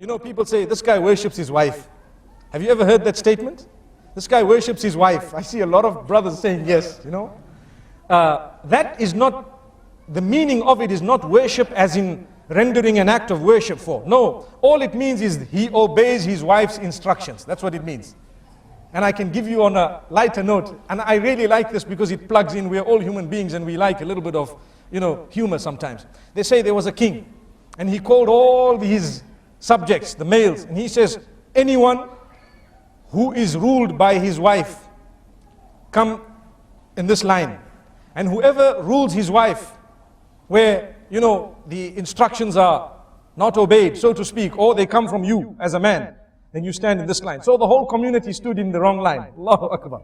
You know, people say, this guy worships his wife. Have you ever heard that statement? This guy worships his wife. I see a lot of brothers saying yes, you know. That is not, the meaning of it is not worship as in rendering an act of worship for. No, all it means is he obeys his wife's instructions. That's what it means. And I can give you on a lighter note, and I really like this because it plugs in. We're all human beings and we like a little bit of, you know, humor sometimes. They say there was a king and he called all his subjects, the males, and he says, anyone who is ruled by his wife, come in this line. And whoever rules his wife, where, you know, the instructions are not obeyed, so to speak, or they come from you as a man, then you stand in this line. So the whole community stood in the wrong line. Allahu Akbar.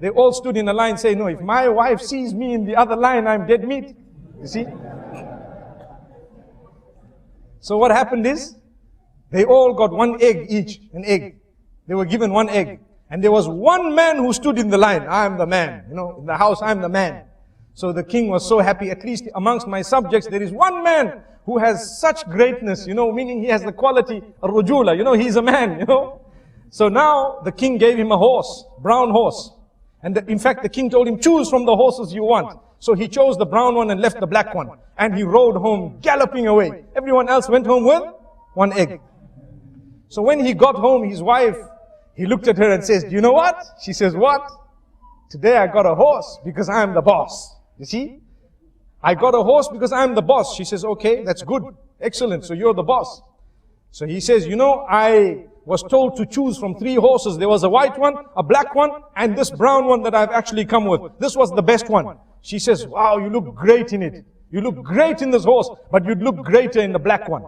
They all stood in a line saying, no, if my wife sees me in the other line, I'm dead meat. You see? So what happened is, they all got one egg each, an egg. They were given one egg. And there was one man who stood in the line. I'm the man. You know, in the house, I'm the man. So the king was so happy, at least amongst my subjects, there is one man who has such greatness, you know, meaning he has the quality, ar-rujula, you know, he's a man, you know. So now the king gave him a horse, brown horse. And in fact, the king told him, choose from the horses you want. So he chose the brown one and left the black one. And he rode home, galloping away. Everyone else went home with one egg. So when he got home, his wife, he looked at her and says, do you know what? She says, what? Today I got a horse because I'm the boss. You see? I got a horse because I'm the boss. She says, okay, that's good. Excellent. So you're the boss. So he says, you know, I was told to choose from 3 horses. There was a white one, a black one, and this brown one that I've actually come with. This was the best one. She says, wow, you look great in it. You look great in this horse, but you'd look greater in the black one.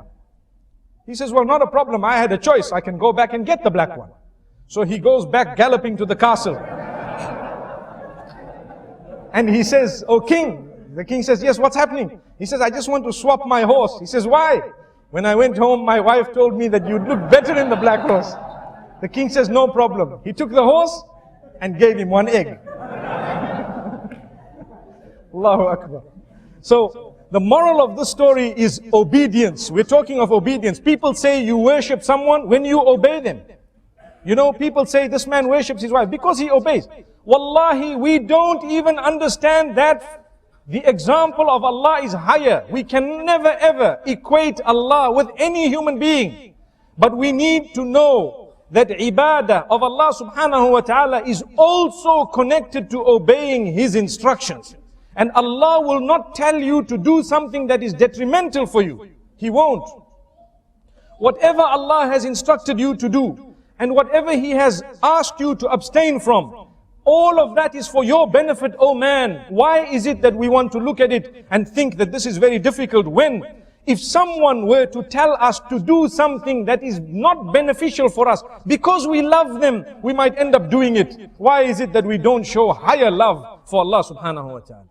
He says, well, not a problem. I had a choice. I can go back and get the black one. So he goes back galloping to the castle. And he says, oh king. The king says, yes, what's happening? He says, I just want to swap my horse. He says, why? When I went home, my wife told me that you'd look better in the black horse. The king says, no problem. He took the horse and gave him one egg. Allahu Akbar. So, the moral of this story is obedience. We're talking of obedience. People say you worship someone when you obey them. You know, people say this man worships his wife because he obeys. Wallahi, we don't even understand that the example of Allah is higher. We can never ever equate Allah with any human being. But we need to know that ibadah of Allah subhanahu wa ta'ala is also connected to obeying His instructions. And Allah will not tell you to do something that is detrimental for you. He won't. Whatever Allah has instructed you to do, and whatever He has asked you to abstain from, all of that is for your benefit, oh man. Why is it that we want to look at it and think that this is very difficult when, if someone were to tell us to do something that is not beneficial for us, because we love them, we might end up doing it. Why is it that we don't show higher love for Allah subhanahu wa ta'ala?